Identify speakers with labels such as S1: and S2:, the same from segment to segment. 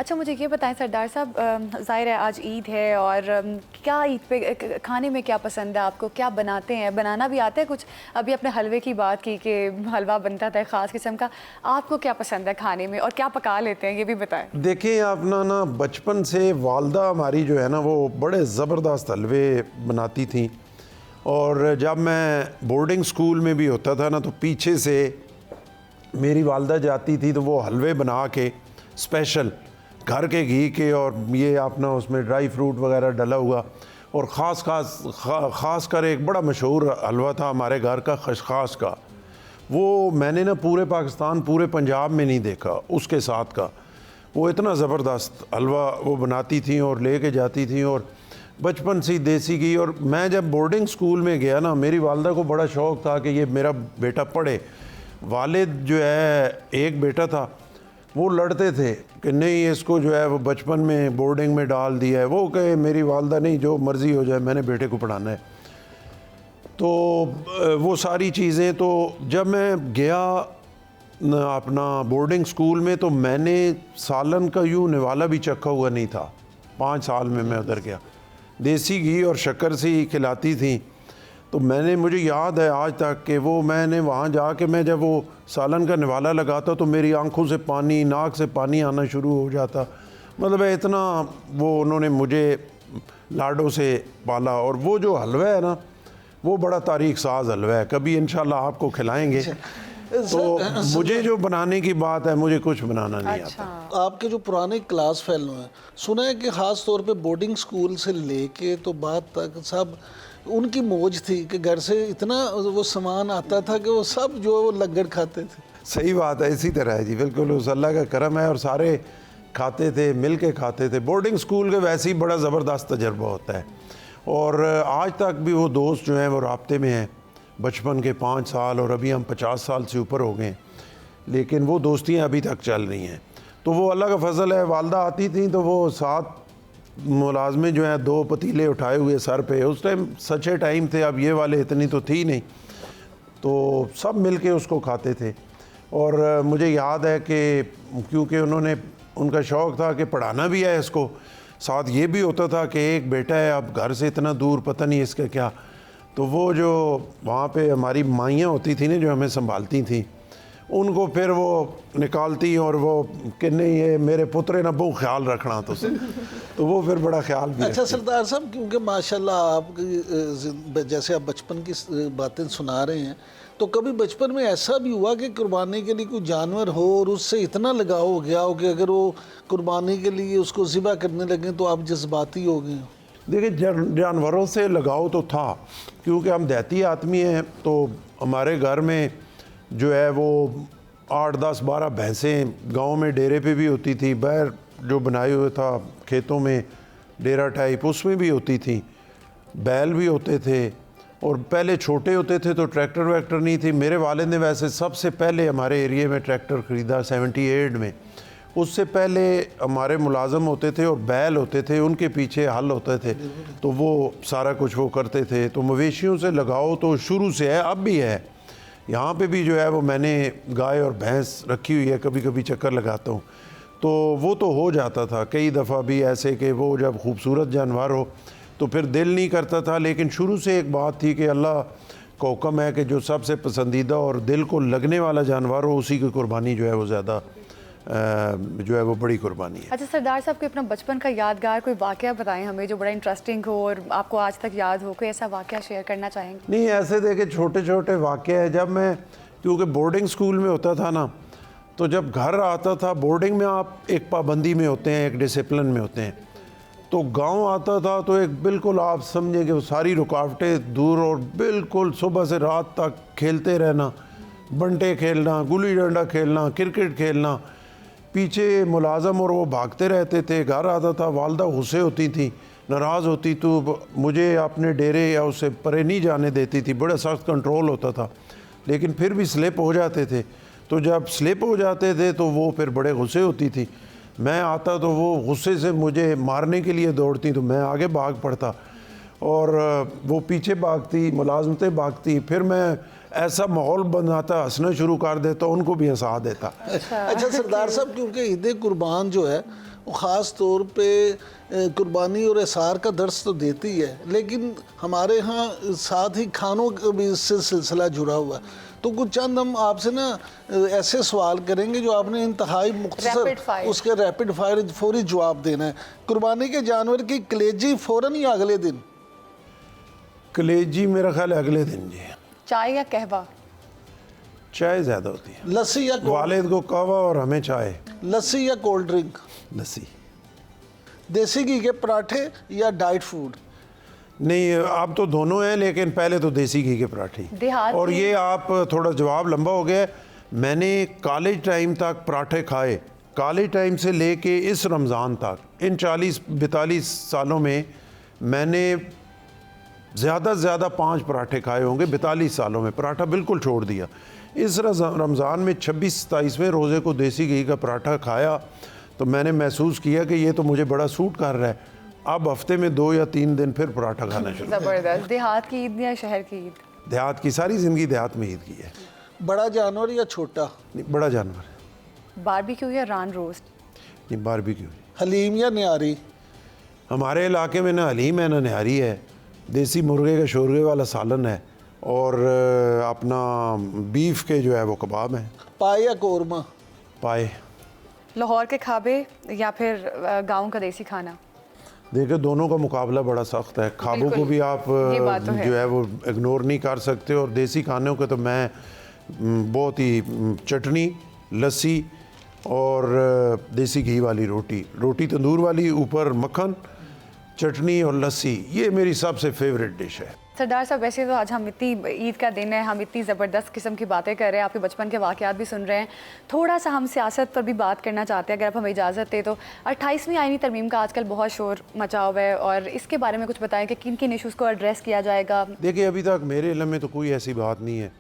S1: अच्छा मुझे ये बताएं सरदार साहब, ज़ाहिर है आज ईद है और क्या ईद पे खाने में क्या पसंद है आपको, क्या बनाते हैं, बनाना भी आता है कुछ? अभी अपने हलवे की बात की कि हलवा बनता था ख़ास किस्म का, आपको क्या पसंद है खाने में और क्या पका लेते हैं ये भी बताएं।
S2: देखिए अपना ना बचपन से वालदा हमारी जो है ना वो बड़े ज़बरदस्त हलवे बनाती थी। और जब मैं बोर्डिंग स्कूल में भी होता था ना तो पीछे से मेरी वालदा जाती थी तो वो हलवे बना के स्पेशल घर के घी के, और ये अपना उसमें ड्राई फ्रूट वगैरह डला हुआ, और ख़ास कर एक बड़ा मशहूर हलवा था हमारे घर का, खशखाश का। वो मैंने ना पूरे पाकिस्तान, पूरे पंजाब में नहीं देखा उसके साथ का। वो इतना ज़बरदस्त हलवा वो बनाती थी और ले के जाती थी, और बचपन से ही देसी घी। और मैं जब बोर्डिंग स्कूल में गया ना, मेरी वालदा को बड़ा शौक़ था कि ये मेरा बेटा पढ़े। वालिद जो है, एक बेटा था, वो लड़ते थे कि नहीं इसको जो है वो बचपन में बोर्डिंग में डाल दिया है। वो कहे मेरी वालदा नहीं, जो मर्ज़ी हो जाए, मैंने बेटे को पढ़ाना है। तो वो सारी चीज़ें, तो जब मैं गया अपना बोर्डिंग स्कूल में तो मैंने सालन का यूँ निवाला भी चखा हुआ नहीं था। 5 साल में मैं उधर गया, देसी घी और शक्कर से ही खिलाती थी। तो मुझे याद है आज तक कि वो मैंने वहाँ जाके, मैं जब वो सालन का निवाला लगाता तो मेरी आंखों से पानी, नाक से पानी आना शुरू हो जाता। मतलब इतना वो उन्होंने मुझे लाडों से पाला। और वो जो हलवा है ना, वो बड़ा तारीख साज हलवा है, कभी इंशाल्लाह आपको खिलाएंगे। तो मुझे जो बनाने की बात है, मुझे कुछ बनाना नहीं आता।
S3: आपके जो पुराने क्लास फेलो हैं, सुना है कि ख़ास तौर पे बोर्डिंग स्कूल से लेके तो बाद तक सब उनकी मौज थी कि घर से इतना वो सामान आता था कि वो सब जो वो लंगर खाते थे।
S2: सही बात है, इसी तरह है जी, बिल्कुल उस अल्लाह का करम है, और सारे खाते थे, मिल के खाते थे। बोर्डिंग स्कूल के वैसे ही बड़ा ज़बरदस्त तजर्बा होता है, और आज तक भी वो दोस्त जो हैं वो राब्ते में हैं। बचपन के 5 साल, और अभी हम 50 साल से ऊपर हो गए, लेकिन वो दोस्तियाँ अभी तक चल रही हैं। तो वो अल्लाह का फजल है, वालदा आती थी तो वो 7 मुलाजमे जो हैं 2 पतीले उठाए हुए सर पे, उस टाइम सच्चे टाइम थे, अब ये वाले इतनी तो थी नहीं, तो सब मिल के उसको खाते थे। और मुझे याद है कि क्योंकि उनका शौक़ था कि पढ़ाना भी है इसको, साथ ये भी होता था कि एक बेटा है, अब घर से इतना दूर, पता नहीं इसका क्या। तो वो जो वहाँ पे हमारी माइयाँ होती थी ना, जो हमें संभालती थी, उनको फिर वो निकालती और वो कि नहीं ये मेरे पुत्रे ना बहुत ख्याल रखना तो वो फिर बड़ा ख्याल भी।
S3: अच्छा सरदार साहब, क्योंकि माशाल्लाह आप जैसे आप बचपन की बातें सुना रहे हैं, तो कभी बचपन में ऐसा भी हुआ कि कुर्बानी के लिए कोई जानवर हो और उससे इतना लगाव हो गया हो कि अगर वो कुर्बानी के लिए उसको ज़िबा करने लगे तो आप जज्बाती हो गए?
S2: देखिए जानवरों से लगाव तो था, क्योंकि हम देहाती आदमी हैं। तो हमारे घर में जो है वो 8, 10, 12 भैंसें गांव में डेरे पे भी होती थी। बैर जो बनाए हुए था खेतों में, डेरा टाइप, उसमें भी होती थी। बैल भी होते थे, और पहले छोटे होते थे तो ट्रैक्टर वैक्टर नहीं थी। मेरे वालिद ने वैसे सबसे पहले हमारे एरिया में ट्रैक्टर ख़रीदा 78 में। उससे पहले हमारे मुलाजम होते थे और बैल होते थे, उनके पीछे हल होते थे, तो वो सारा कुछ वो करते थे। तो मवेशियों से लगाओ तो शुरू से है, अब भी है। यहाँ पे भी जो है वो मैंने गाय और भैंस रखी हुई है, कभी कभी चक्कर लगाता हूँ तो वो तो हो जाता था। कई दफ़ा भी ऐसे कि वो जब खूबसूरत जानवर हो तो फिर दिल नहीं करता था, लेकिन शुरू से एक बात थी कि अल्लाह का हुक्म है कि जो सबसे पसंदीदा और दिल को लगने वाला जानवर हो, उसी की कुर्बानी जो है वो ज़्यादा जो है वो बड़ी कुर्बानी है।
S1: अच्छा सरदार साहब, कोई अपना बचपन का यादगार कोई वाक़या बताएं हमें जो बड़ा इंटरेस्टिंग हो और आपको आज तक याद हो, कोई ऐसा वाक़या शेयर करना चाहेंगे?
S2: नहीं, ऐसे देखे छोटे छोटे वाक़े हैं। जब मैं, क्योंकि बोर्डिंग स्कूल में होता था ना, तो जब घर आता था, बोर्डिंग में आप एक पाबंदी में होते हैं, एक डिसिप्लिन में होते हैं, तो गांव आता था तो एक बिल्कुल आप समझें कि वो सारी रुकावटें दूर, और बिल्कुल सुबह से रात तक खेलते रहना, बंटे खेलना, गुल्ली डंडा खेलना, क्रिकेट खेलना। पीछे मुलाजम और वो भागते रहते थे। घर आता था, वालदा गुस्से होती थी, नाराज़ होती, तो मुझे अपने डेरे या उससे परे नहीं जाने देती थी। बड़ा सख्त कंट्रोल होता था, लेकिन फिर भी स्लिप हो जाते थे। तो जब स्लिप हो जाते थे तो वो फिर बड़े गुस्से होती थी। मैं आता तो वो गुस्से से मुझे मारने के लिए दौड़ती, तो मैं आगे भाग पड़ता और वो पीछे भागती, मुलाजमतें भागती। फिर मैं ऐसा माहौल बनाता, हंसना शुरू कर देता, उनको भी हंसा देता।
S3: अच्छा सरदार साहब, क्योंकि ईद कुर्बान जो है वो ख़ास तौर पे कुर्बानी और एसार का दर्स तो देती है, लेकिन हमारे यहाँ साथ ही खानों का भी इससे सिलसिला जुड़ा हुआ है। तो कुछ चंद हम आपसे ना ऐसे सवाल करेंगे जो आपने इंतहाई मुख्तसर उसके रैपिड फायर फौरी जवाब देना है। कुर्बानी के जानवर की कलेजी फ़ौरन या अगले दिन?
S2: कलेजी मेरा ख्याल है अगले दिन जी।
S1: चाय या कहवा?
S2: चाय ज़्यादा होती है।
S3: लस्सी या
S2: वालिद को कहवा और हमें चाय।
S3: लस्सी या कोल्ड ड्रिंक?
S2: लस्सी।
S3: देसी घी के पराठे या डाइट फूड?
S2: नहीं, आप तो दोनों हैं, लेकिन पहले तो देसी घी के पराठे।
S1: देहात
S2: और ये आप थोड़ा जवाब लंबा हो गया है। मैंने कॉलेज टाइम तक पराठे खाए, कॉलेज टाइम से लेके इस रमज़ान तक, इन 40-42 सालों में मैंने ज़्यादा से ज़्यादा 5 पराठे खाए होंगे। 42 सालों में पराठा बिल्कुल छोड़ दिया। इस रमज़ान में 26-27वें रोज़े को देसी घी का पराठा खाया तो मैंने महसूस किया कि ये तो मुझे बड़ा सूट कर रहा है। अब हफ्ते में 2 या 3 दिन फिर पराठा खाना शुरू।
S1: ज़बरदस्त। देहात की ईद या शहर की ईद?
S2: देहात की, सारी ज़िंदगी देहात में ईद की है।
S3: बड़ा जानवर या छोटा?
S2: नहीं, बड़ा जानवर।
S1: बारबेक्यू या रान रोस्ट?
S2: नहीं, बारबेक्यू।
S3: हलीम या निहारी?
S2: हमारे इलाके में ना हलीम है ना निहारी है। देसी मुर्गे का शोरगे वाला सालन है और अपना बीफ के जो है वो कबाब हैं।
S3: पाए या कौरमा?
S2: पाए।
S1: लाहौर के खाबे या फिर गांव का देसी खाना?
S2: देखिए, दोनों का मुकाबला बड़ा सख्त है। खाबों को भी आप
S1: ये बात तो है।
S2: जो है वो इग्नोर नहीं कर सकते, और देसी खानों के तो मैं बहुत ही चटनी, लस्सी और देसी घी वाली रोटी तंदूर वाली, ऊपर मक्खन, चटनी और लस्सी, ये मेरी सबसे फेवरेट डिश है।
S1: सरदार साहब, वैसे तो आज हम इतनी ईद का दिन है, हम इतनी ज़बरदस्त किस्म की बातें कर रहे हैं, आपके बचपन के वाक़यात भी सुन रहे हैं, थोड़ा सा हम सियासत पर भी बात करना चाहते हैं, अगर आप हमें इजाज़त दें तो। 28वीं आईनी तरमीम का आजकल बहुत शोर मचा हुआ है, और इसके बारे में कुछ बताएं कि किन किन इशूज़ को एड्रेस किया जाएगा?
S2: देखिए, अभी तक मेरे इल्म में तो कोई ऐसी बात नहीं है।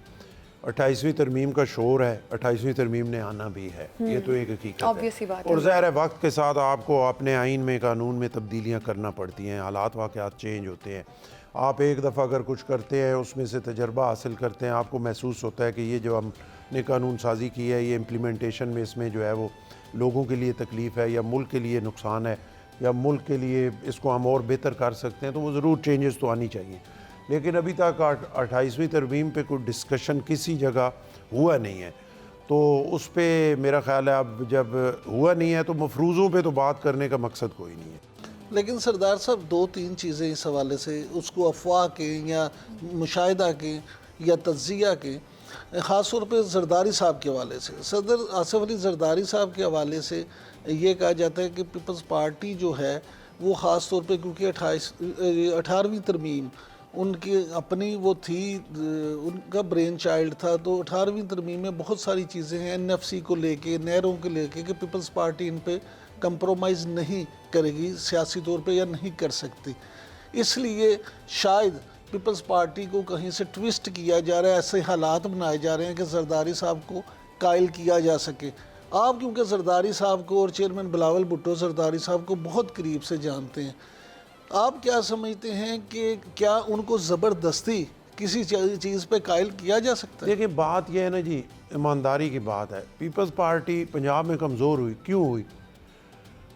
S2: 28वीं तरमीम का शोर है, 28वीं तरमीम ने आना भी है, ये तो एक हकीकत
S1: Obvious
S2: है।
S1: बात
S2: और
S1: है।
S2: ज़ाहिर है वक्त के साथ आपको अपने आइन में, कानून में तब्दीलियाँ करना पड़ती हैं, हालात वाक़यात चेंज होते हैं। आप एक दफ़ा अगर कुछ करते हैं, उसमें से तजर्बा हासिल करते हैं, आपको महसूस होता है कि ये जो हमने कानून साजी की है, ये इम्प्लीमेंटेशन में इसमें जो है वो लोगों के लिए तकलीफ़ है या मुल्क के लिए नुकसान है, या मुल्क के लिए इसको हम और बेहतर कर सकते हैं, तो वो ज़रूर चेंजेस तो आनी चाहिए। लेकिन अभी तक 28वीं तरमीम पे कोई डिस्कशन किसी जगह हुआ नहीं है, तो उस पर मेरा ख्याल है अब जब हुआ नहीं है तो मफरूज़ों पे तो बात करने का मकसद कोई नहीं है।
S3: लेकिन सरदार साहब, 2-3 चीज़ें इस हवाले से, उसको अफवाह के या मुशाहिदा के या तज्ज़िया के, ख़ास तौर पे जरदारी साहब के हवाले से, सदर आसिफ अली जरदारी साहब के हवाले से ये कहा जाता है कि पीपल्स पार्टी जो है वो ख़ास तौर पे, क्योंकि 18वीं तरमीम उनकी अपनी वो थी, उनका ब्रेन चाइल्ड था, तो 18वीं तरमीम में बहुत सारी चीज़ें हैं NFC को लेके, नहरों को लेके, कि पीपल्स पार्टी इन पे कंप्रोमाइज़ नहीं करेगी सियासी तौर पे, या नहीं कर सकती। इसलिए शायद पीपल्स पार्टी को कहीं से ट्विस्ट किया जा रहा है, ऐसे हालात बनाए जा रहे हैं कि जरदारी साहब को कायल किया जा सके। आप क्योंकि जरदारी साहब को और चेयरमैन बिलावल भुट्टो जरदारी साहब को बहुत करीब से जानते हैं, आप क्या समझते हैं कि क्या उनको ज़बरदस्ती किसी चीज़ पे कायल किया जा सकता है?
S2: देखिए, बात यह है ना जी, ईमानदारी की बात है। पीपल्स पार्टी पंजाब में कमज़ोर हुई, क्यों हुई?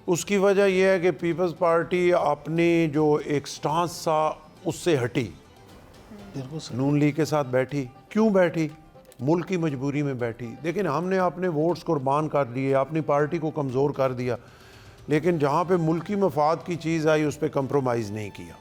S2: उसकी वजह यह है कि पीपल्स पार्टी अपनी जो एक स्टांस था उससे हटी, नून लीग के साथ बैठी। क्यों बैठी? मुल्क की मजबूरी में बैठी। लेकिन हमने अपने वोट्स कुर्बान कर दिए, अपनी पार्टी को कमज़ोर कर दिया, लेकिन जहाँ पे मुल्की मफाद की चीज़ आई उस पर कंप्रोमाइज़ नहीं किया।